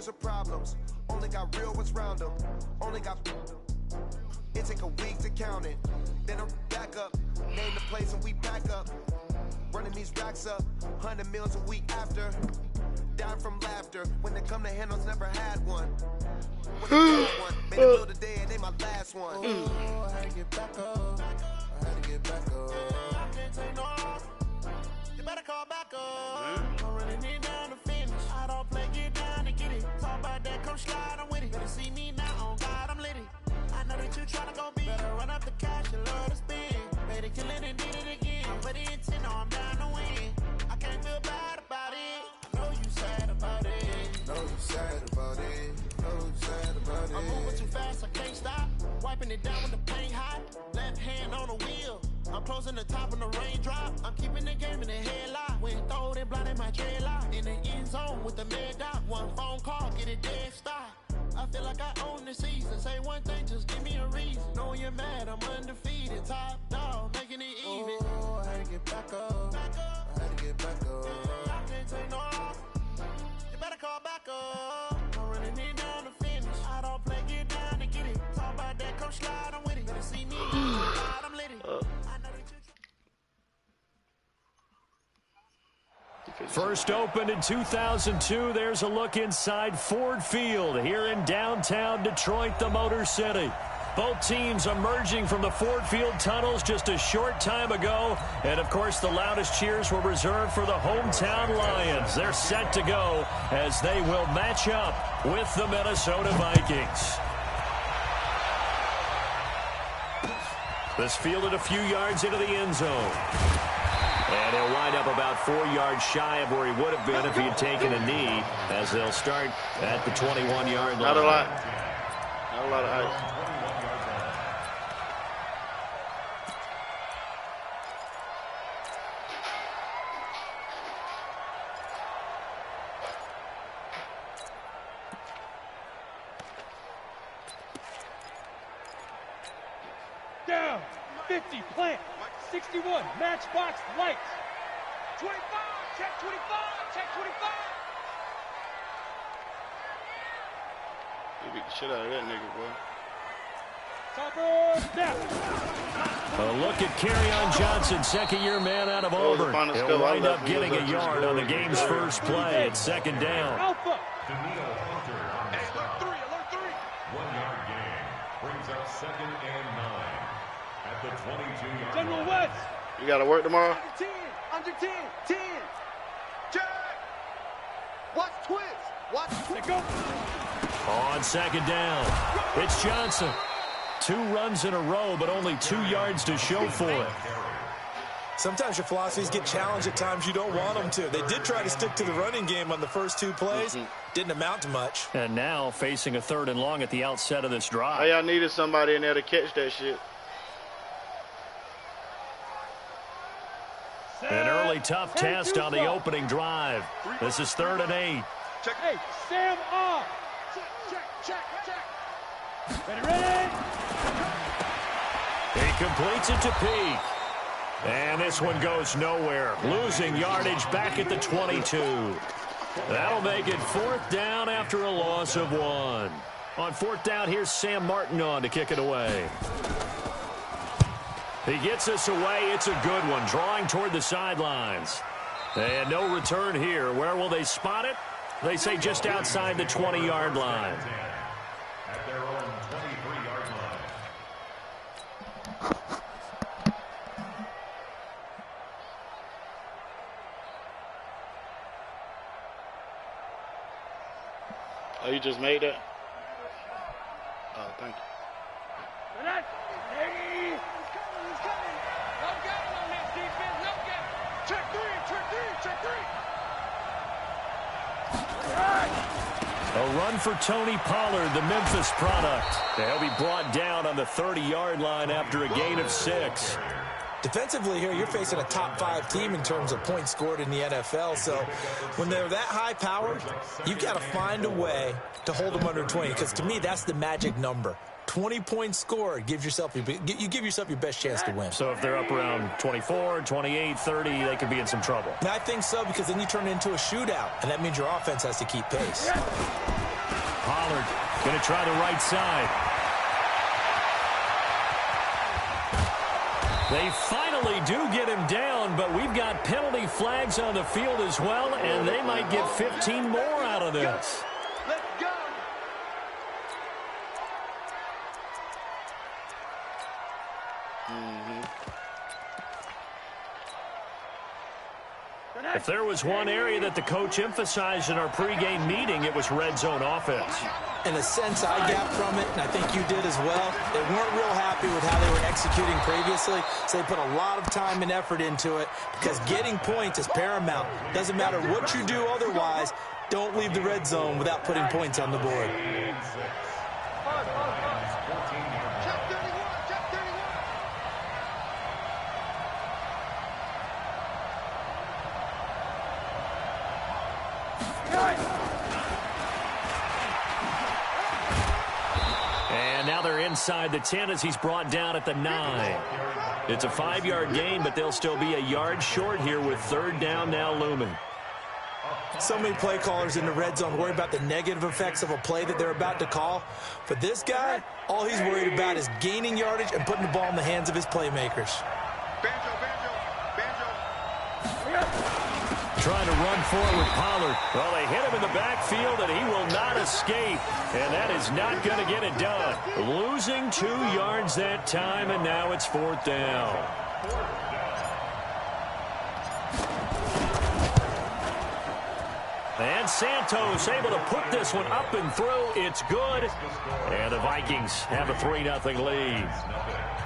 haters are problems. Only got real ones round them. Only got. It take a week to count it. Then I'm back up. Name the place and we back up. Running these racks up. 100 meals a week after. Down from laughter. When they come to handles, never had one. When they had one, made it build a day and they my last one. Oh, I had to get back up. I had to get back up. I can't take no off. You better call back up. I'm running it down to finish. I don't play, get down to get it. Talk about that, come slide, I'm with it. Better see me now, on God, I'm lit it. I know that you tryna go big. Better run up the cash and love to spend. Made it, kill it, and did it again. But the intent, no, I'm down to win. I can't feel bad about it. I know you sad about it. Know you sad about it. Know you sad about it. I'm moving too fast, I can't stop. Wiping it down when the paint hot. Left hand on the wheel. I'm closing the top when the raindrop. I'm keeping the game in the headlock. When throwed and blinded my dreadlock. In the end zone with the mad dot. One phone call, get it dead stop. I feel like I own the season. Say one thing, just give me a reason. Knowing you're mad, I'm undefeated. Top dog, making it even. Oh, I had to get back up. I had to get back up. I can't take no off. You better call back up. I'm running it down to finish. I don't play, get down to get it. Talk about that, come slide, I'm with it. Better see me, I'm lit it. First opened in 2002, there's a look inside Ford Field here in downtown Detroit, the Motor City. Both teams emerging from the Ford Field tunnels just a short time ago. And, of course, the loudest cheers were reserved for the hometown Lions. They're set to go as they will match up with the Minnesota Vikings. This fielded a few yards into the end zone. And he'll wind up about 4 yards shy of where he would have been if he had taken a knee, as they'll start at the 21-yard line. Not a lot. Not a lot of ice. Down, 50, plant, 61, matchbox, lights. 25, check 25, check 25. You beat the shit out of that nigga, boy. Topper, down. A look at Kerryon Johnson, second-year man out of Auburn. He'll wind up getting a yard on the game's first play. It's second down. Alpha. Alert 3. 1 yard gain brings up 2nd and 9 at the 22-yard line. General West. You got to work tomorrow? Under 10, 10. Jack. Watch twist. Watch twist. Go. On second down, it's Johnson. 2 runs in a row, but only 2 yards to show for it. Sometimes your philosophies get challenged at times you don't want them to. They did try to stick to the running game on the first 2 plays. Didn't amount to much. And now facing a 3rd and long at the outset of this drive. Hey, y'all needed somebody in there to catch that shit. An early tough test on the opening drive. This is 3rd and 8. Hey, Sam off. Check. Ready? He completes it to Peak. And this one goes nowhere. Losing yardage back at the 22. That'll make it 4th down after a loss of 1. On 4th down, here's Sam Martin on to kick it away. He gets us away. It's a good one, drawing toward the sidelines. And no return here. Where will they spot it? They say just outside the 20-yard line. At their own 23-yard line. Oh, you just made that? Oh, thank you. A run for Tony Pollard, the Memphis product. He'll be brought down on the 30-yard line after a gain of 6. Defensively here, you're facing a top 5 team in terms of points scored in the NFL. So when they're that high-powered, you've got to find a way to hold them under 20. Because to me, that's the magic number. 20 points scored, you give yourself your best chance to win. So if they're up around 24, 28, 30, they could be in some trouble. And I think so, because then you turn it into a shootout, and that means your offense has to keep pace. try the right side. They finally do get him down, but we've got penalty flags on the field as well, and they might get 15 more out of this. Let's go. If there was one area that the coach emphasized in our pregame meeting, it was red zone offense. In a sense, I got from it, and I think you did as well, they weren't real happy with how they were executing previously, so they put a lot of time and effort into it because getting points is paramount. Doesn't matter what you do otherwise, don't leave the red zone without putting points on the board. And now they're inside the 10 as he's brought down at the 9. It's a 5-yard gain, but they'll still be a yard short here with third down now looming. So many play callers in the red zone worry about the negative effects of a play that they're about to call. But this guy, all he's worried about is gaining yardage and putting the ball in the hands of his playmakers. Trying to run forward with Pollard. Well, they hit him in the backfield, and he will not escape. And that is not going to get it done. Losing 2 yards that time, and now it's fourth down. And Santos able to put this one up and through. It's good. And the Vikings have a 3-0 lead.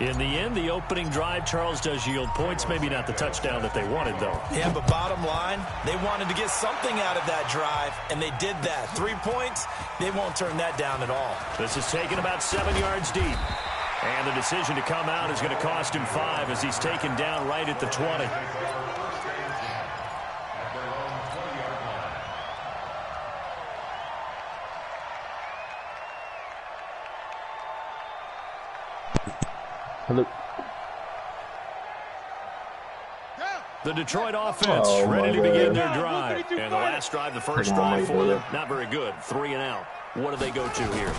In the end, the opening drive, Charles, does yield points. Maybe not the touchdown that they wanted, though. Yeah, but bottom line, they wanted to get something out of that drive, and they did that. 3 points, they won't turn that down at all. This is taken about 7 yards deep. And the decision to come out is going to cost him 5 as he's taken down right at the 20. Hello. The Detroit offense ready to begin their drive. And the last drive, the first drive for them, not very good. 3 and out. What do they go to here?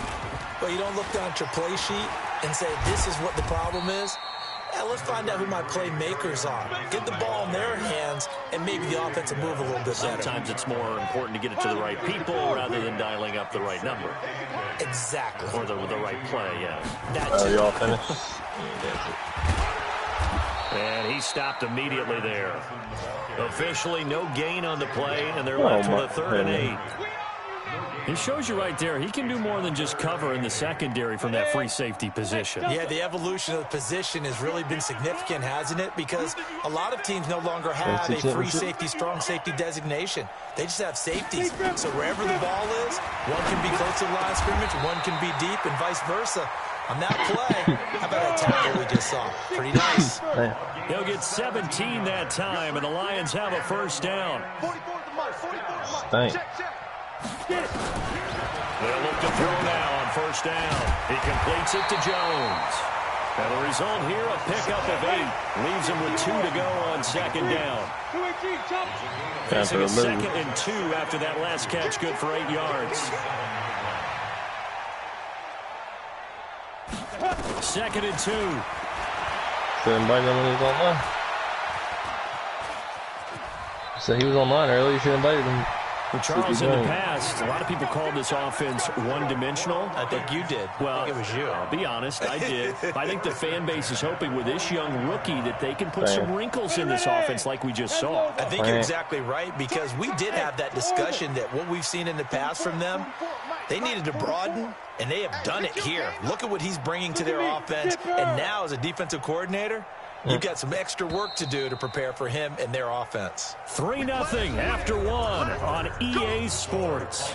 Well, you don't look down at your play sheet and say, this is what the problem is. Yeah, let's find out who my playmakers are. Get the ball in their hands, and maybe the offense will move a little bit better. Sometimes it's more important to get it to the right people rather than dialing up the right number. Exactly. Or the right play, yeah. That too. You all finished? And he stopped immediately there. Officially, no gain on the play, and they're left with a 3rd and 8. He shows you right there, he can do more than just cover in the secondary from that free safety position. Yeah, the evolution of the position has really been significant, hasn't it? Because a lot of teams no longer have a free safety, strong safety designation. They just have safeties. So wherever the ball is, one can be close to the line of scrimmage, one can be deep, and vice versa. On that play, how about that tackle we just saw? Pretty nice. He'll get 17 that time, and the Lions have a first down. Thanks. They'll look to throw now on first down. He completes it to Jones. And the result here, a pickup of 8. Leaves him with 2 to go on second down. Facing a 2nd and 2 after that last catch, good for 8 yards. 2nd and 2. So invite him when he was online. So he was online earlier. You should have invited him. Well, Charles, in the past, a lot of people called this offense one-dimensional. I think you did. Well, I think it was you. I'll be honest, I did. I think the fan base is hoping with this young rookie that they can put some wrinkles in this offense like we just saw. I think you're exactly right, because we did have that discussion that what we've seen in the past from them, they needed to broaden, and they have done it here. Look at what he's bringing to their offense, and now as a defensive coordinator, you've got some extra work to do to prepare for him and their offense. 3-0 after 1 on EA Sports.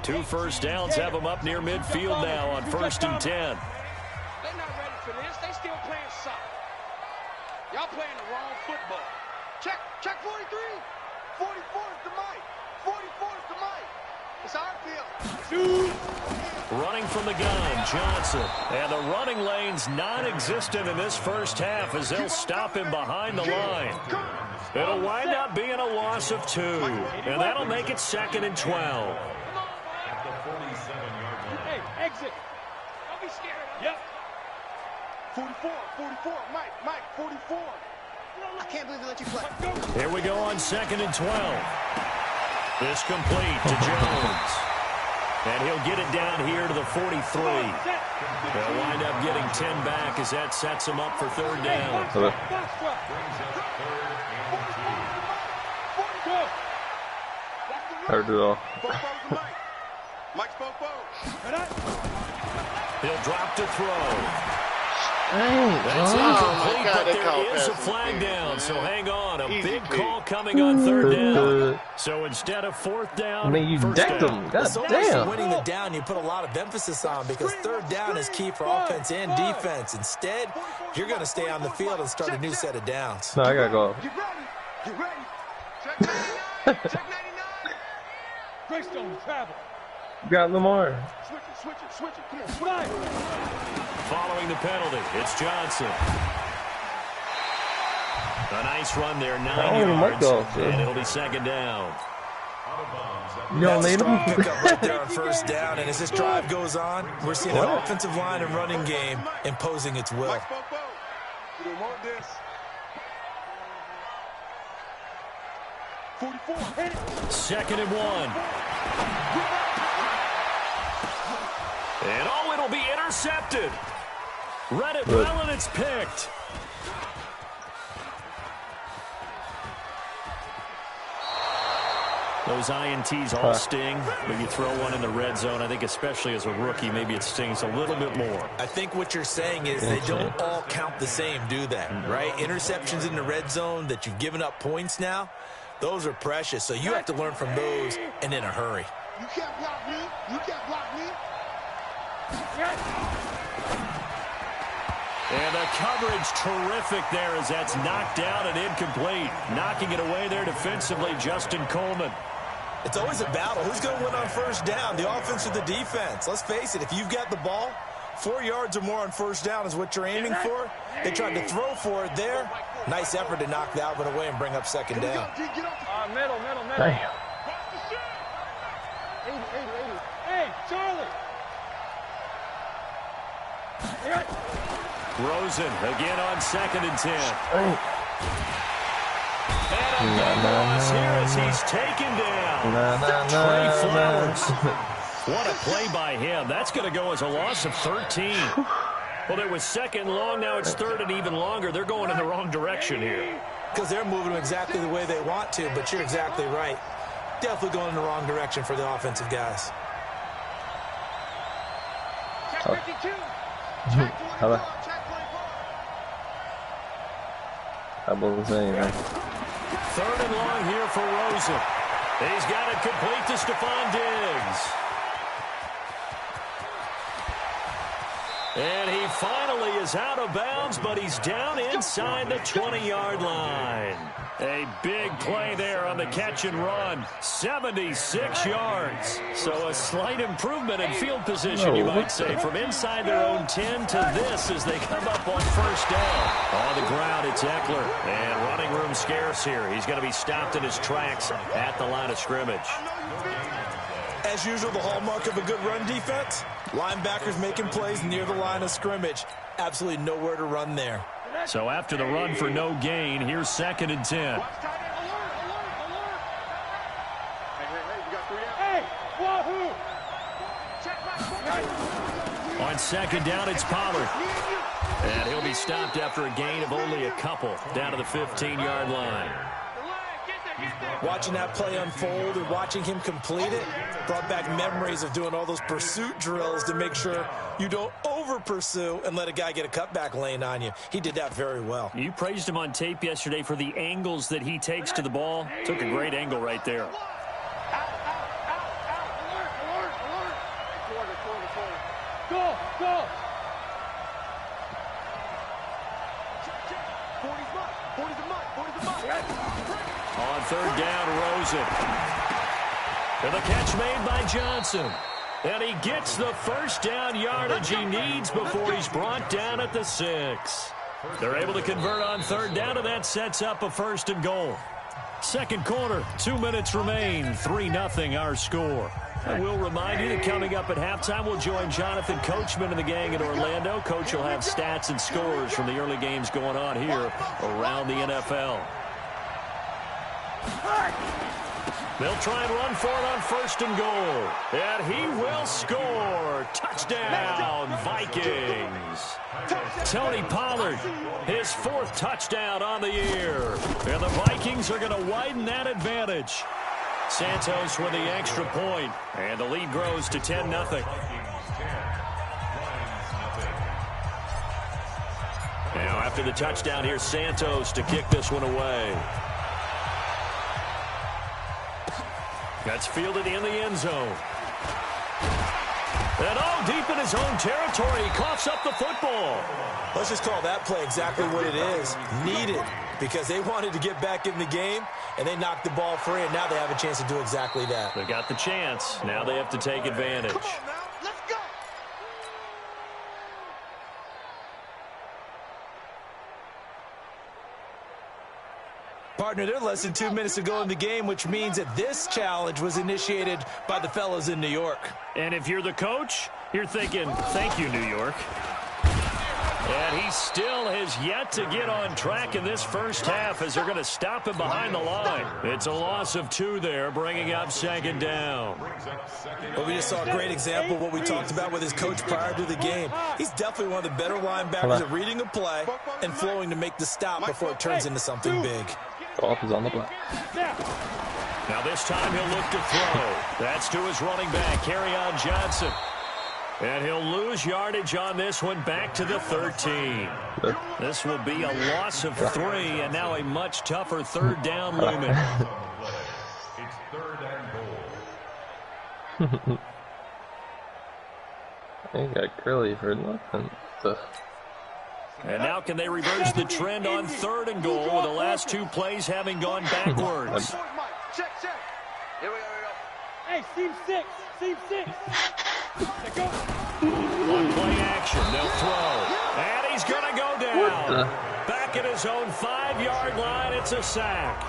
Two first downs have them up near midfield now on 1st and 10. They're not ready for this. They still playing soccer. Y'all playing the wrong football. Check 43. 44 is the mic. 44 is the mic. It's our field. Running from the gun, Johnson. And the running lane's non-existent in this first half as they'll stop him behind the line. It'll wind up being a loss of 2. And that'll make it 2nd and 12. At the 47-yard line. Hey, exit. Don't be scared. Yep. 44, Mike, 44. I can't believe they let you play. Here we go on 2nd and 12. This complete to Jones. And he'll get it down here to the 43. They'll wind up getting 10 back as that sets him up for 3rd down. Brings up 3rd and 2. Heard it all. He'll drop to throw. Dang. That's incomplete, but there is a flag down, so hang on. A big call coming on 3rd down. So instead of 4th down, I mean, you decked him. God damn. Winning the down, you put a lot of emphasis on because 3rd down is key for offense and defense. Instead, you're going to stay on the field and start a new set of downs. No, I got to go. Get ready. Check 99. Check 99. Greystone, travel. Got Lamar. Switch it. Come on, fly. Following the penalty, it's Johnson. A nice run there, 9 yards, and it'll be 2nd down. You don't need him? Pickup right there on 1st down, and as this drive goes on, we're seeing an offensive line and running game imposing its will. You don't want this. 44, hit it. 2nd and 1. And it'll be intercepted. Read it well, and it's picked. Those INTs all sting, but you throw one in the red zone, I think especially as a rookie, maybe it stings a little bit more. I think what you're saying is they don't all count the same, do they? Right? Interceptions in the red zone that you've given up points now, those are precious. So you have to learn from those and in a hurry. You can't block me. You can't block me. And the coverage terrific there as that's knocked down and incomplete. Knocking it away there defensively, Justin Coleman. It's always a battle. Who's going to win on 1st down, the offense or the defense? Let's face it, if you've got the ball, 4 yards or more on 1st down is what you're aiming for. They tried to throw for it there. Nice effort to knock that one away and bring up 2nd down. Middle. Damn. 80. Hey, Charlie. Rosen again on 2nd and 10. And a big loss here as he's taken down. Trey Flowers. What a play by him. That's going to go as a loss of 13. Well, it was 2nd long. Now it's 3rd and even longer. They're going in the wrong direction here. Because they're moving them exactly the way they want to, but you're exactly right. Definitely going in the wrong direction for the offensive guys. Check 52. Hello. How about the same, man? 3rd and long here for Rosen. He's got it complete to Stephon Diggs. And he finally is out of bounds, but he's down inside the 20-yard line. A big play there on the catch and run. 76 yards. So a slight improvement in field position, you might say, from inside their own 10 to this as they come up on 1st down. On the ground, it's Eckler. And running room scarce here. He's going to be stopped in his tracks at the line of scrimmage. As usual, the hallmark of a good run defense, linebackers making plays near the line of scrimmage. Absolutely nowhere to run there. So after the run for no gain, here's 2nd and 10. On 2nd down, it's Pollard. And he'll be stopped after a gain of only a couple down to the 15-yard line. Watching that play unfold and watching him complete it brought back memories of doing all those pursuit drills to make sure you don't over-pursue and let a guy get a cutback lane on you. He did that very well. You praised him on tape yesterday for the angles that he takes to the ball. Took a great angle right there. Go! On 3rd down, Rosen. And the catch made by Johnson. And he gets the first down yardage he needs before he's brought down at the 6. They're able to convert on third down, and that sets up a 1st and goal. Second quarter, 2 minutes remain, 3-0 our score. I will remind you that coming up at halftime, we'll join Jonathan Coachman and the gang in Orlando. Coach will have stats and scores from the early games going on here around the NFL. They'll try and run for it on 1st and goal. And he will score. Touchdown, Vikings. Tony Pollard, his 4th touchdown on the year. And the Vikings are going to widen that advantage. Santos with the extra point, and the lead grows to 10-0. Now after the touchdown, here's Santos to kick this one away. That's fielded in the end zone. And deep in his own territory, he coughs up the football. Let's just call that play exactly what it is. Needed, because they wanted to get back in the game, and they knocked the ball free, and now they have a chance to do exactly that. They got the chance. Now they have to take advantage. Come on now, let's go. Partner, they're less than 2 minutes to go in the game, which means that this challenge was initiated by the fellas in New York. And if you're the coach, you're thinking, thank you, New York. And he still has yet to get on track in this first half as they're going to stop him behind the line. It's a loss of 2 there, bringing up 2nd down. Well, we just saw a great example of what we talked about with his coach prior to the game. He's definitely one of the better linebackers at reading a play and flowing to make the stop before it turns into something big. Golf is on the block. Now this time he'll look to throw. That's to his running back, Kerryon Johnson. And he'll lose yardage on this one, back to the 13. This will be a loss of 3, and now a much tougher 3rd down looming. It's 3rd and goal. They got Gurley for nothing. And now can they reverse the trend on 3rd and goal with the last 2 plays having gone backwards? Check. Here we go. Hey, seam 6. One play action, they'll throw. And he's going to go down. Back at his own 5-yard line, it's a sack.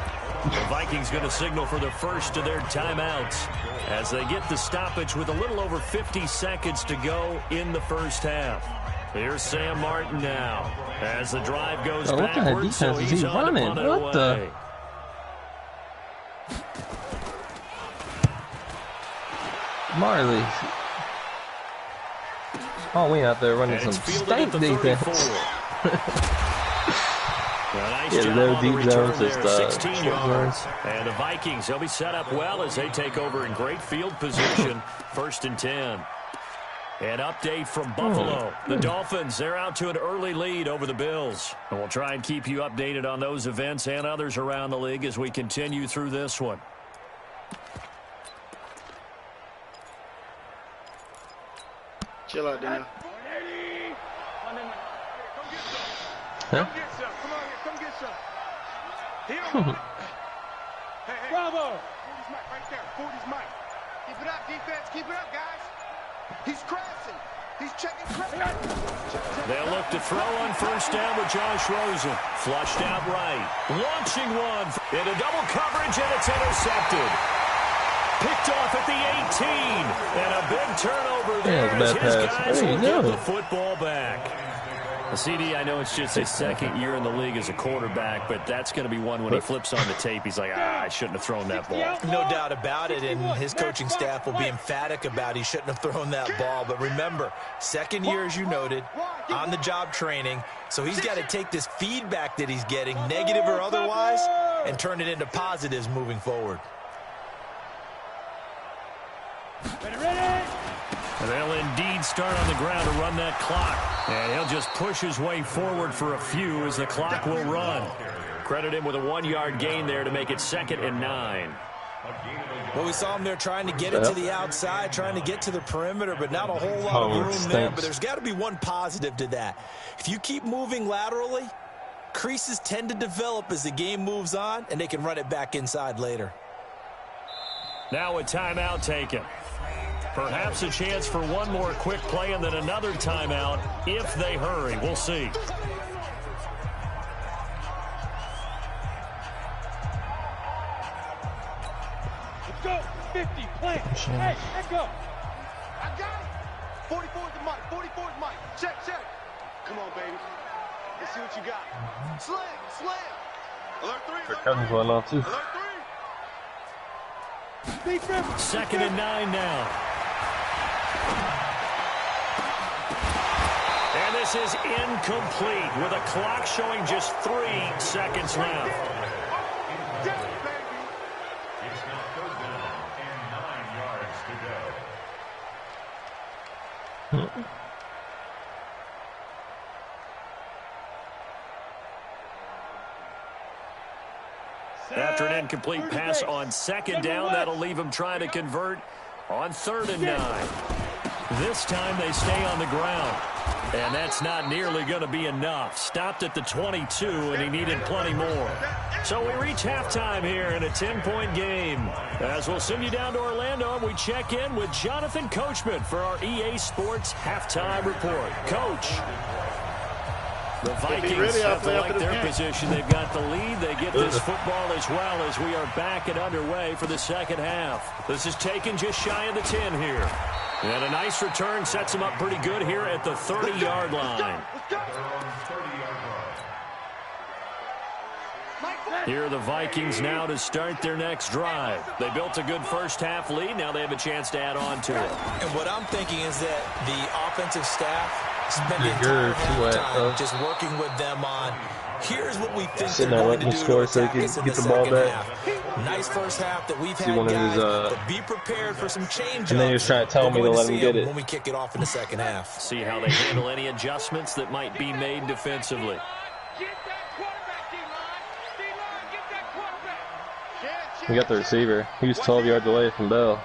The Vikings going to signal for the first of their timeouts as they get the stoppage with a little over 50 seconds to go in the first half. Here's Sam Martin now as the drive goes backwards, so he's on to punt it away. Marley. Oh, we out there running some stank defense. Nice job on the return there, 16 yards. And the Vikings, they'll be set up well as they take over in great field position, 1st and 10. An update from Buffalo. The Dolphins, they're out to an early lead over the Bills. And we'll try and keep you updated on those events and others around the league as we continue through this one. Chill out, Daniel. Come get some. Come on here. Come get some. Here. Hey. Bravo. 40's Mike right there. 40's Mike. Keep it up, defense. Keep it up, guys. He's crashing. He's checking crash. They'll look to throw on 1st down with Josh Rosen. Flushed out right. Launching one into double coverage, and it's intercepted. Picked off at the 18. And a big turnover there as his guys will get the football back. CD, I know it's just his 2nd year in the league as a quarterback, but that's going to be one when he flips on the tape, he's like, I shouldn't have thrown that ball. No doubt about it, and his coaching staff will be emphatic about he shouldn't have thrown that ball. But remember, 2nd year, as you noted, on-the-job training, so he's got to take this feedback that he's getting, negative or otherwise, and turn it into positives moving forward. And they'll indeed start on the ground to run that clock. And he'll just push his way forward for a few as the clock will run. Credit him with a 1-yard gain there to make it 2nd and 9. Well, we saw him there trying to get it to the outside, trying to get to the perimeter, but not a whole lot of room there. But there's got to be one positive to that. If you keep moving laterally, creases tend to develop as the game moves on, and they can run it back inside later. Now a timeout taken. Perhaps a chance for one more quick play and then another timeout if they hurry. We'll see. Let's go. 50, plant. Hey, let's go. I got it. 44 is the mic. 44 is mic. Check. Come on, baby. Let's see what you got. Slam. Alert 3. Their cousins went off too. Alert 3. 2nd and 9 now. And this is incomplete with a clock showing just 3 seconds left. It's now 3rd down and 9 yards to go. After an incomplete pass on 2nd down, that'll leave them trying to convert on 3rd and 9. This time they stay on the ground. And that's not nearly going to be enough. Stopped at the 22, and he needed plenty more. So we reach halftime here in a 10-point game. As we'll send you down to Orlando, and we check in with Jonathan Coachman for our EA Sports Halftime Report. Coach. The Vikings have to like their position. They've got the lead. They get this football as well as we are back and underway for the second half. This is taken just shy of the 10 here. And a nice return sets them up pretty good here at the 30-yard line. Here are the Vikings now to start their next drive. They built a good first-half lead. Now they have a chance to add on to it. And what I'm thinking is that the offensive staff spent the entire halftime just working with them on, here's what we think they're going to do to attack us in the second half. Nice first half that we've had, guys, but be prepared for some change-ups. And then he was trying to tell me to let him get it. When we kick it off in the second half. See how they handle any adjustments that might be made defensively. We got the receiver. He was 12 yards away from Bell.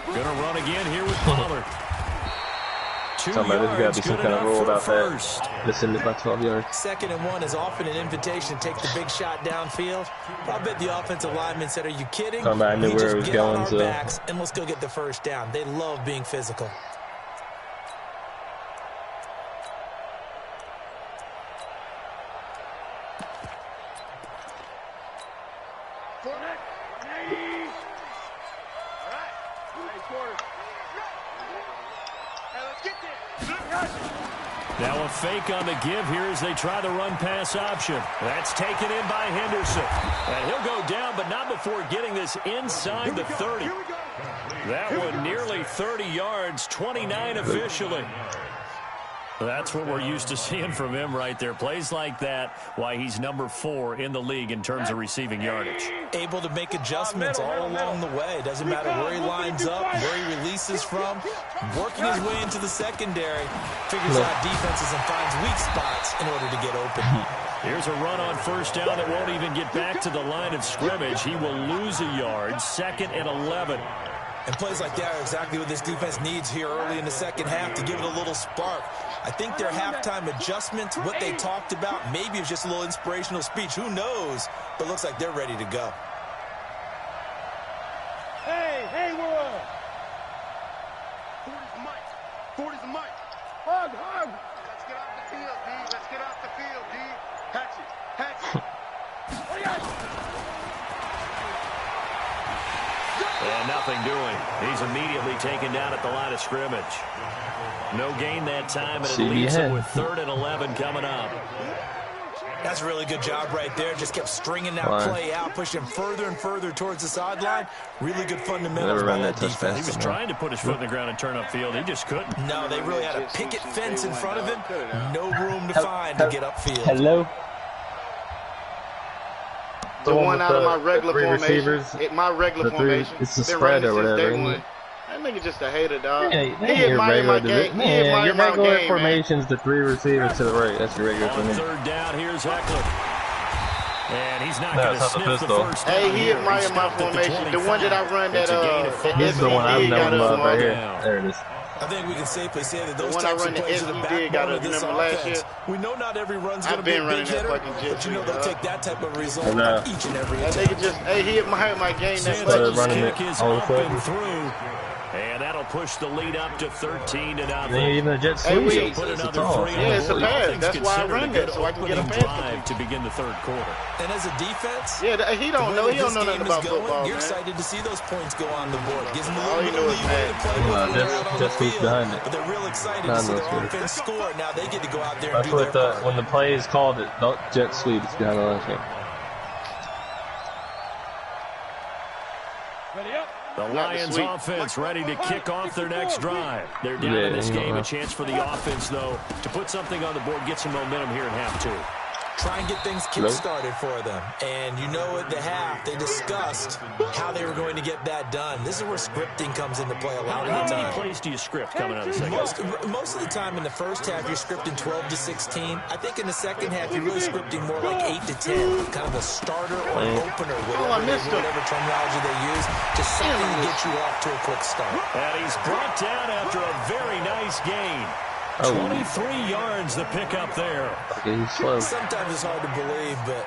Gonna run again here with Pollard. 2 Somebody, there's got to be some kind of rule about first. that. Listen to by 12 yards. 2nd and 1 is often an invitation to take the big shot downfield. I bet the offensive lineman said, are you kidding? Somebody knew where it was going, on our so. backs and let's go get the first down. They love being physical. Now a fake on the give here as they try the run-pass option. That's taken in by Henderson. And he'll go down, but not before getting this inside the 30. That one nearly 30 yards, 29 officially. That's what we're used to seeing from him right there. Plays like that, why he's number 4 in the league in terms of receiving yardage. Able to make adjustments all along the way. Doesn't matter where he lines up, where he releases from. Working his way into the secondary. Figures out defenses and finds weak spots in order to get open. Here's a run on first down that won't even get back to the line of scrimmage. He will lose a yard. 2nd and 11. And plays like that are exactly what this defense needs here early in the second half to give it a little spark. I think their halftime adjustments, what they talked about, maybe it's just a little inspirational speech. Who knows? But looks like they're ready to go. Hey, we're on. 40's the mic. 40's the mic. Hug. Let's get off the field, D. Let's get off the field, D. Hatch it. And nothing doing. He's immediately taken down at the line of scrimmage. No gain that time, and it leaves him with 3rd and 11 coming up. That's a really good job right there. Just kept stringing that play out, pushing further and further towards the sideline. Really good fundamentals by that defense. He was trying to put his foot in the ground and turn upfield. He just couldn't. No, they really had a picket fence in front of him. No room to find to get upfield. Hello? The one out of my regular formation. My regular formation. It's the spread or whatever. That nigga just a hater, dog. Yeah, your regular formation's the 3 receivers to the right. That's your regular formation. 3rd down, here's Eckler. And he's not going to sniff the first down. Hey, he admired my formation. The one that I run that This is the one I'm knowing love right here. There it is. I think we can safely say that those types of plays are the backbone of this offense. We know not every run's going to be a big hitter, but you know they'll take that type of result each and every attempt. He admired my game that much. This kick is up and through. And that'll push the lead up to 13-0. Even the jet sweep. Put another 3 it's a pass. That's why I run it, so I can get a drive to begin the third quarter. And as a defense, he don't know. He don't know nothing about football. You're excited to see those points go on the board. Gives them a All little he bit of knows is leeway to play with when they're out on the field. behind it. But they're real excited to see their offense score. Now they get to go out there and That's do what their part. when the play is called, it jet sweep. It's behind the line. Ready up. The Lions offense ready to kick off their next drive. They're down in this game. A chance for the offense, though, to put something on the board, get some momentum here in half two. Try and get things kick-started for them. And you know at the half, they discussed how they were going to get that done. This is where scripting comes into play a lot of the time. How many plays do you script coming out of the second half? Most of the time in the first half, you're scripting 12 to 16. I think in the second half, you're really scripting more like 8 to 10. Kind of a starter or opener, whatever terminology they use. Just something to get you off to a quick start. And he's brought down after a very nice gain. 23 yards the pickup there. Sometimes it's hard to believe, but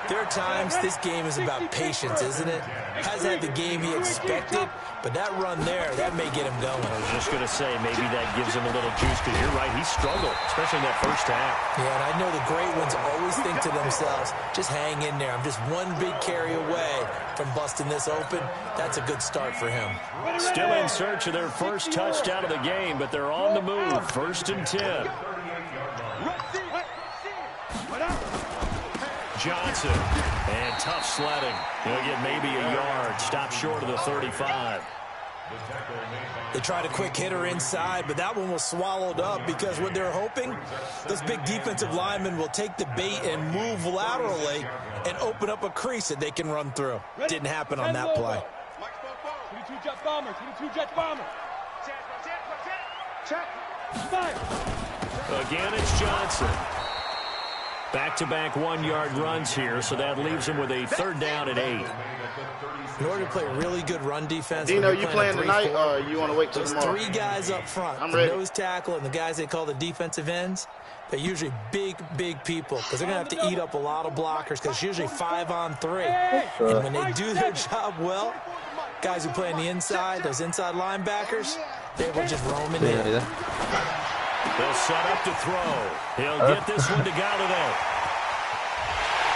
there are times this game is about patience, isn't it? Hasn't had the game he expected, but that run there, that may get him going. I was just going to say, maybe that gives him a little juice, because you're right, he struggled, especially in that first half. Yeah, and I know the great ones always think to themselves, just hang in there. I'm just one big carry away from busting this open. That's a good start for him. Still in search of their first touchdown of the game, but they're on the move. 1st and 10. Johnson, and tough sledding. He'll get maybe a yard. Stop short of the 35. They tried a quick hitter inside, but that one was swallowed up because what they're hoping, those big defensive linemen will take the bait and move laterally and open up a crease that they can run through. Didn't happen on that play. 22 jet bomber, 22 jet bomber. Check. Fire. Again, it's Johnson. Back-to-back 1-yard runs here, so that leaves him with a 3rd down and 8. In order to play really good run defense, Dino, you playing tonight or you want to wait till tomorrow? 3 guys up front, the nose tackle and the guys they call the defensive ends, they're usually big people because they're going to have to eat up a lot of blockers because it's usually 5 on 3. And when they do their job well, guys who play on the inside, those inside linebackers, they will just roam in there. They'll set up to throw. He'll get this one to Galladay.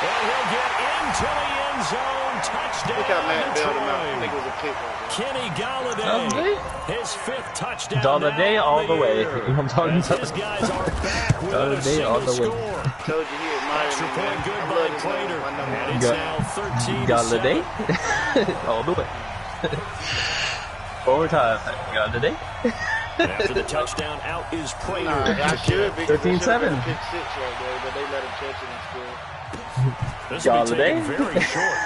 Well, he'll get into the end zone. Touchdown. Look how Matt bailed him out. I think it was a kick. Kenny Galladay. His 5th touchdown. Galladay all the way. I'm talking about. His guys are back with a single score. Told you he admired Extra me, point man. good I by love this Prater. man. And it's now 13-7. Galladay all the way. Overtime. Galladay. After the touchdown, out is Prater. I should be. 13-7. Pick 6 right there, but they let him catch it instead. This will be taken very short.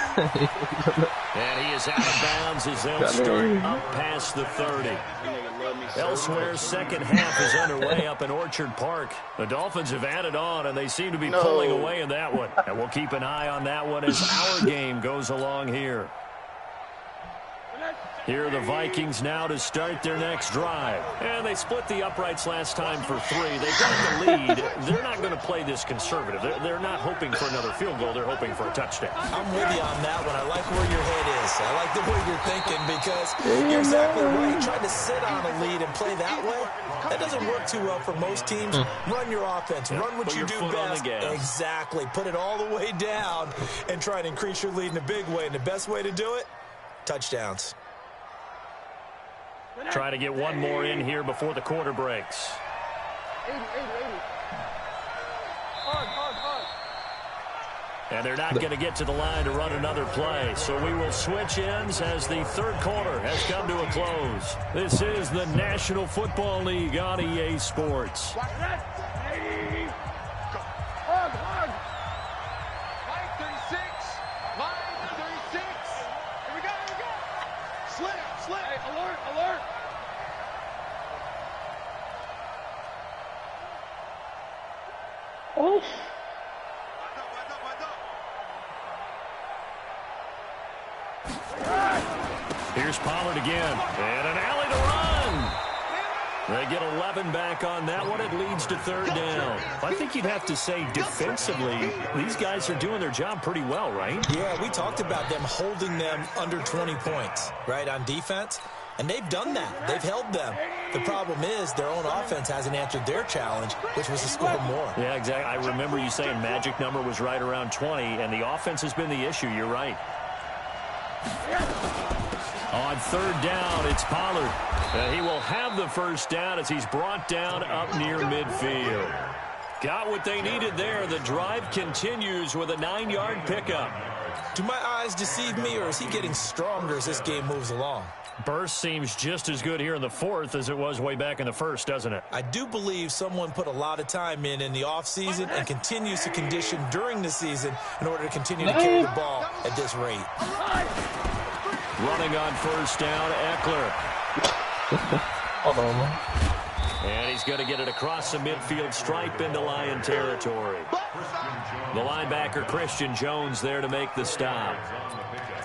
And he is out of bounds as they'll start up past the 30. Elsewhere, second half is underway up in Orchard Park. The Dolphins have added on, and they seem to be pulling away in that one. And we'll keep an eye on that one as our game goes along here. Here are the Vikings now to start their next drive. And they split the uprights last time for 3. They've got the lead. They're not going to play this conservative. They're not hoping for another field goal. They're hoping for a touchdown. I'm with you on that one. I like where your head is. I like the way you're thinking because you're exactly right. Trying to sit on a lead and play that way, that doesn't work too well for most teams. Run your offense. Run what you do best. Exactly. Put it all the way down and try to increase your lead in a big way. And the best way to do it, touchdowns. Try to get one more in here before the quarter breaks. 80. Hard. And they're not going to get to the line to run another play. So we will switch ends as the third quarter has come to a close. This is the National Football League on EA Sports. Hard. Line 36. Here we go. Slip. Hey, alert. Oh. Here's Pollard again. And an alley to run. They get 11 back on that one. It leads to third down. I think you'd have to say defensively, these guys are doing their job pretty well, right? Yeah, we talked about them holding them under 20 points, right, on defense. And they've done that. They've held them. The problem is their own offense hasn't answered their challenge, which was to score more. Yeah, exactly. I remember you saying magic number was right around 20, and the offense has been the issue. You're right. On third down, it's Pollard. He will have the first down as he's brought down up near midfield. Got what they needed there. The drive continues with a 9-yard pickup. Do my eyes deceive me, or is he getting stronger as this game moves along? Burst seems just as good here in the fourth as it was way back in the first, doesn't it? I do believe someone put a lot of time in the offseason and continues to condition during the season in order to continue to carry the ball at this rate. Running on first down, Eckler. Hold on, man. And he's going to get it across the midfield stripe into Lion territory. The linebacker, Christian Jones, there to make the stop.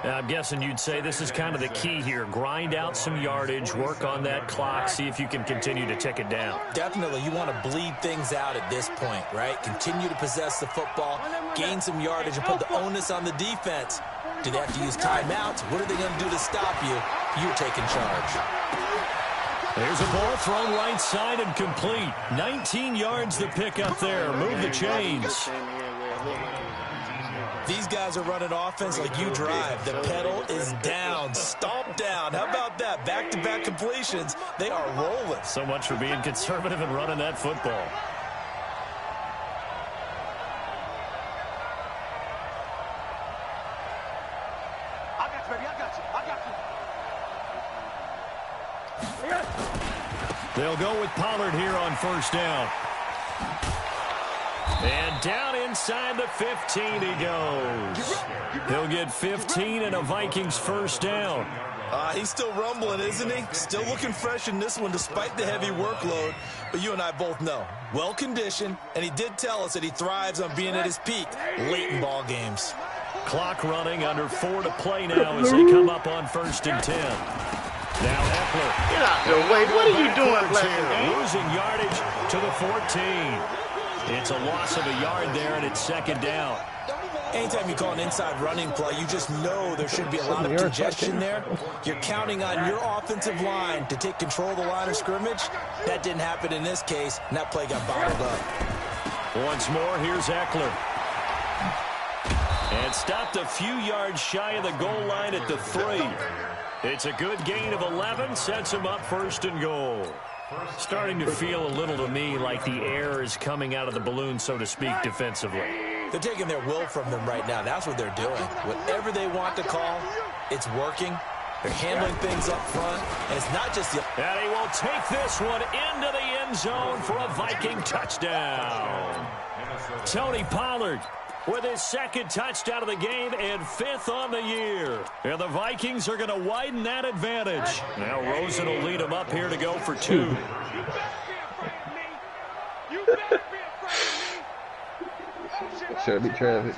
Now, I'm guessing you'd say this is kind of the key here. Grind out some yardage, work on that clock, see if you can continue to tick it down. Definitely, you want to bleed things out at this point, right? Continue to possess the football, gain some yardage, and put the onus on the defense. Do they have to use timeouts? What are they going to do to stop you? You're taking charge. There's a ball thrown right side and complete. 19 yards to pick up there. Move the chains. These guys are running offense like you drive. The pedal is down, stomp down. How about that? Back-to-back completions. They are rolling. So much for being conservative and running that football. I got you, baby. I got you. They'll go with Pollard here on first down. And down inside the 15 he goes. He'll get 15 and a Vikings first down. He's still rumbling, isn't he? Still looking fresh in this one despite the heavy workload. But you and I both know, well-conditioned, and he did tell us that he thrives on being at his peak late in ball games. Clock running, under 4 to play now as they come up on first and 10. Now Eckler. Get out the way. What are you doing, Blessing? Losing yardage to the 14. It's a loss of a yard there, and it's second down. Anytime you call an inside running play, you just know there should be a lot of congestion there. You're counting on your offensive line to take control of the line of scrimmage. That didn't happen in this case, and that play got bottled up. Once more, here's Eckler. And stopped a few yards shy of the goal line at the 3. It's a good gain of 11, sets him up first and goal. Starting to feel a little to me like the air is coming out of the balloon, so to speak, defensively. They're taking their will from them right now. That's what they're doing. Whatever they want to call, it's working. They're handling things up front, and it's not just the... And he will take this one into the end zone for a Viking touchdown. Tony Pollard with his second touchdown of the game and 5th on the year. And the Vikings are going to widen that advantage. Now Rosen will lead them up here to go for 2. You better be afraid of me. You better be afraid of me. Should be traffic.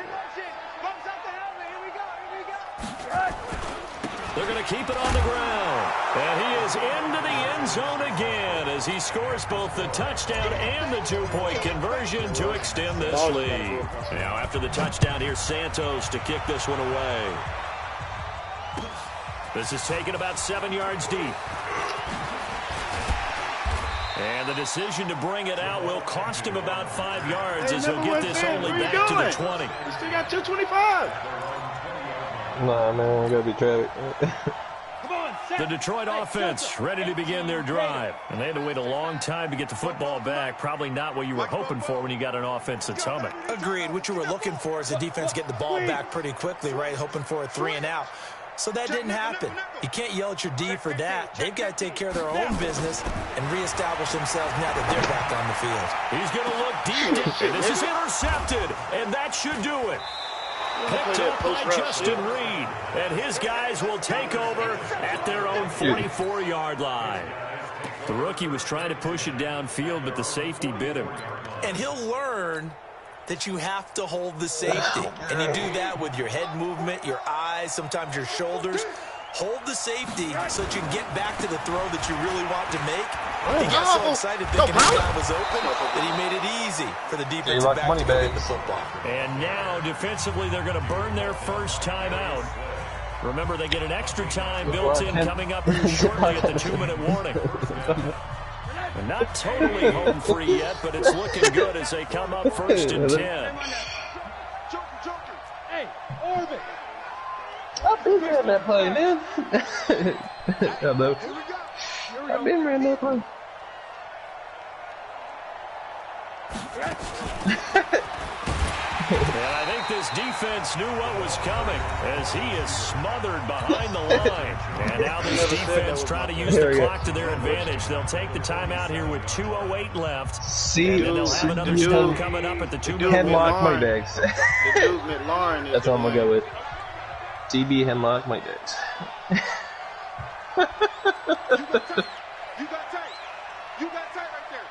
They're going to keep it on the ground. And he is into the end zone again as he scores both the touchdown and the 2-point conversion to extend this lead. Now after the touchdown, here's Santos to kick this one away. This is taken about 7 yards deep. And the decision to bring it out will cost him about 5 yards as he'll get this only back to the 20. You still got 225. Nah, man, I gotta be traffic. The Detroit offense ready to begin their drive. And they had to wait a long time to get the football back. Probably not what you were hoping for when you got an offense that's humming. Agreed. What you were looking for is the defense get the ball back pretty quickly, right? Hoping for a 3 and out. So that didn't happen. You can't yell at your D for that. They've got to take care of their own business and reestablish themselves now that they're back on the field. He's going to look deep. And this is intercepted. And that should do it. Picked up by Justin Reed. And his guys will take over at their own 44-yard line. The rookie was trying to push it downfield, but the safety bit him. And he'll learn that you have to hold the safety. And you do that with your head movement, your eyes, sometimes your shoulders. Hold the safety so that you can get back to the throw that you really want to make. He got so excited thinking the guy was open that he made it easy for the defensive back to get the football. And now, defensively, they're going to burn their first timeout. Remember, they get an extra time built in coming up here shortly at the 2-minute warning. And not totally home free yet, but it's looking good as they come up first and 10. Hey, Orbit. I've been running that play, man. I've been running that play. And I think this defense knew what was coming as he is smothered behind the line. And now this defense trying to use the clock to their advantage. They'll take the timeout here with 2:08 left. See, and they'll have another stop coming up at the 2-minute Henlock money bags. That's what I'm going to go with. TB Henlock money bags. You got tight. You got tight right there.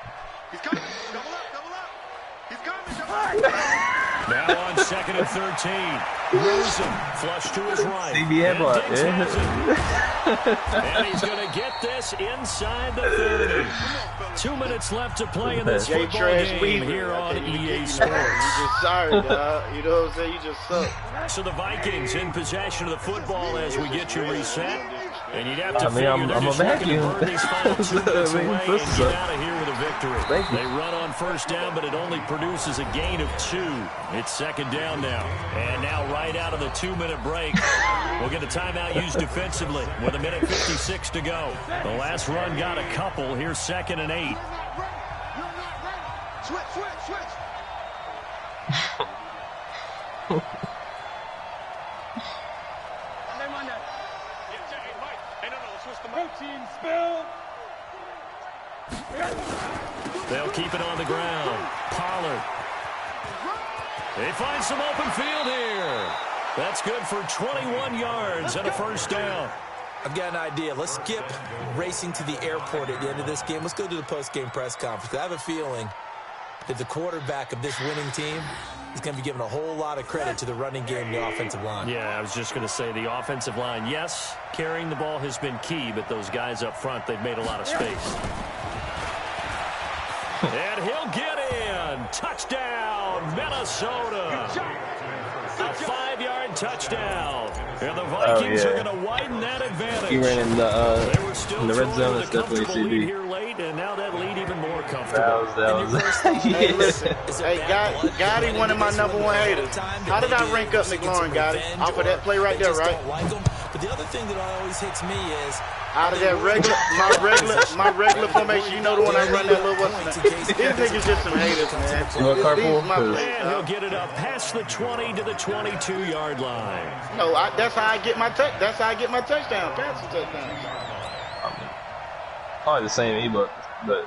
He's coming. Double up. He's coming. Now on 2nd and 13. Rosen flush to his right. TB Henlock, And he's going to get this inside the 30. 2 minutes left to play in this football game here on EA Sports. You just sorry, dog. You know what I'm saying? You just suck. So the Vikings in possession of the football as we get you reset. And you'd have to figure they're just looking to burn these final 2 minutes away and get out of here with a victory. They run on first down, but it only produces a gain of 2. It's second down now. And now right out of the 2-minute break, we'll get a timeout used defensively with 1:56 to go. The last run got a couple. Here's 2nd and 8. Switch. Protein spill. They'll keep it on the ground. Pollard. They find some open field here. That's good for 21 yards and a first down. I've got an idea. Let's skip racing to the airport at the end of this game. Let's go to the post-game press conference. I have a feeling that the quarterback of this winning team is going to be given a whole lot of credit to the running game and the offensive line. Yeah, I was just going to say the offensive line, yes, carrying the ball has been key, but those guys up front, they've made a lot of space. And he'll get in. Touchdown, Minnesota. A 5-yard touchdown. And the Vikings are going to widen that advantage. He ran in the red zone. That's definitely a CB. Here late, and now that lead even more comfortable. That was Hey, listen. Hey, Gotti, one of my #1 haters. How did I rank up McLaurin, Gotti? Off of that play right there, right? But the other thing that always hits me is out of that my regular formation, you know the one I run that little what's These niggas just some haters, man. And he'll get it up past the 20 to the 22-yard line. No, that's how I get my touchdown, passing touchdown. Probably the same ebook, but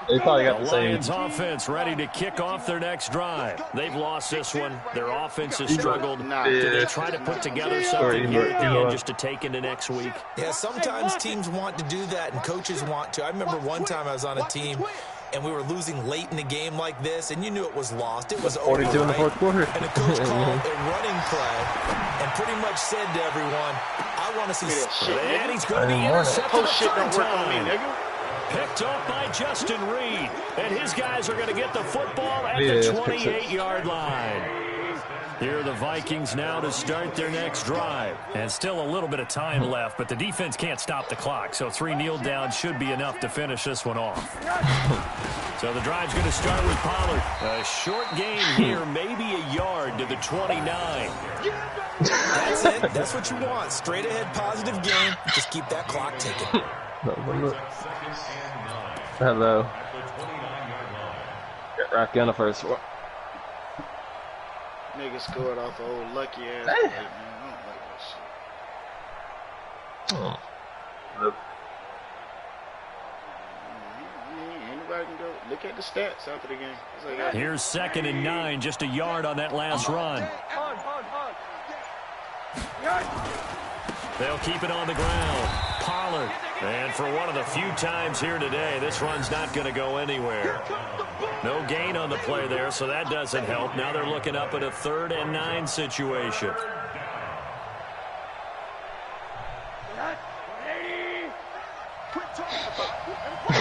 they probably got the same. Lions offense ready to kick off their next drive. They've lost this one. Their offense has struggled. Do they try to put together something here at the end just to take into next week? Yeah, sometimes teams want to do that and coaches want to. I remember one time I was on a team and we were losing late in the game like this, and you knew it was lost. It was 42 over, in the fourth quarter. And the coach called a running play and pretty much said to everyone, I want to see and he's going to be intercepted. Shit don't work on me, nigga. Picked up by Justin Reed. And his guys are going to get the football at the 28-yard line. Here are the Vikings now to start their next drive. And still a little bit of time left, but the defense can't stop the clock. So 3 kneel downs should be enough to finish this one off. So the drive's going to start with Pollard. A short gain here, maybe a yard to the 29. That's it. That's what you want. Straight ahead, positive game. Just keep that clock ticking. Hello. Got Rocky on the first one. Nigga scored off an old lucky ass play, man. I don't like that shit. Nope. Anybody can go look at the stats after the game. Like, here's 2nd and 9, just a yard on that last run. They'll keep it on the ground. Pollard. And for one of the few times here today, this run's not going to go anywhere. No gain on the play there, so that doesn't help. Now they're looking up at a 3rd and 9 situation. open.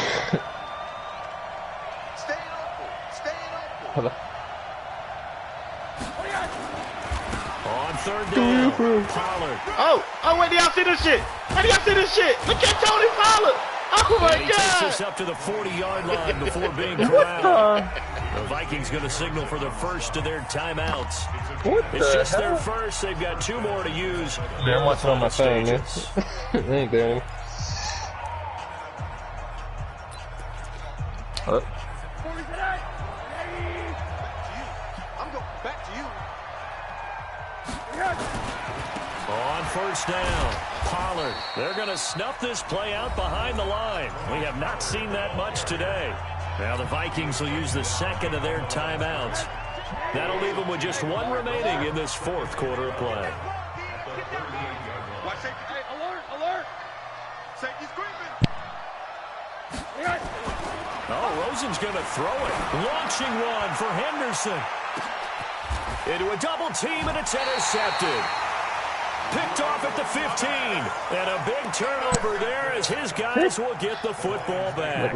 On third down, Pollard. Oh, wait, do y'all see this shit? How do y'all see this shit? Look at Tony Pollard. Oh, my And he takes God. us up to the 40-yard line before being corralled. The Vikings going to signal for the first of their timeouts. It's just their first. They've got 2 more to use. I'm watching on my phone, man. Ain't there. Oh. I'm going back to you. On first down, Pollard. They're going to snuff this play out behind the line. We have not seen that much today. Now the Vikings will use the second of their timeouts. That'll leave them with just 1 remaining in this 4th quarter of play. Watch safety. Hey, alert, alert. Safety's creeping. Oh, Rosen's going to throw it. Launching one for Henderson. Into a double team, and it's intercepted. Picked off at the 15. And a big turnover there as his guys will get the football back.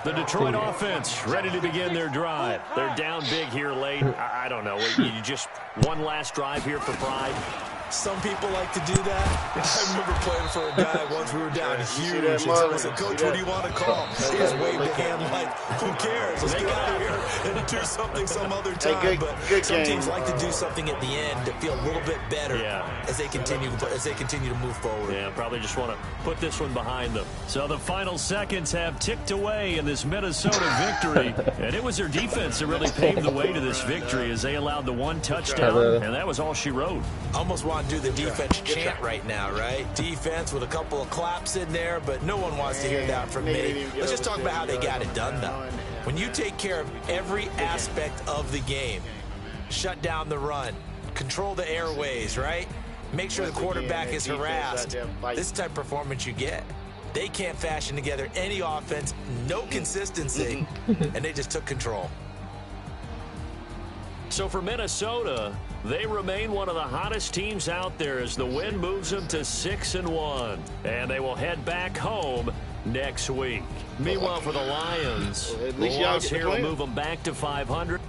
The Detroit offense ready to begin their drive. They're down big here late. I don't know. You just one last drive here for pride. Some people like to do that. I remember playing for a guy once. We were down huge. And someone said, Coach, what do you want to call? He just waved the hand like, who cares? Let's get out of here and do something some other time. But some teams like to do something at the end to feel a little bit better as they continue to move forward. Yeah, probably just want to put this one behind them. So the final seconds have ticked away in this Minnesota victory. And it was their defense that really paved the way to this victory as they allowed the 1 touchdown. And that was all she wrote. Almost want to do the defense chant right now, right? Defense with a couple of claps in there, but no one wants to hear that from me. Let's just talk about how they got it done, though. When you take care of every aspect of the game, shut down the run, control the airways, right? Make sure the quarterback is harassed. This is the type of performance you get. They can't fashion together any offense, no consistency, and they just took control. So for Minnesota, they remain one of the hottest teams out there as the win moves them to 6-1. And they will head back home next week. Meanwhile, for the Lions, the loss here will move them back to 500.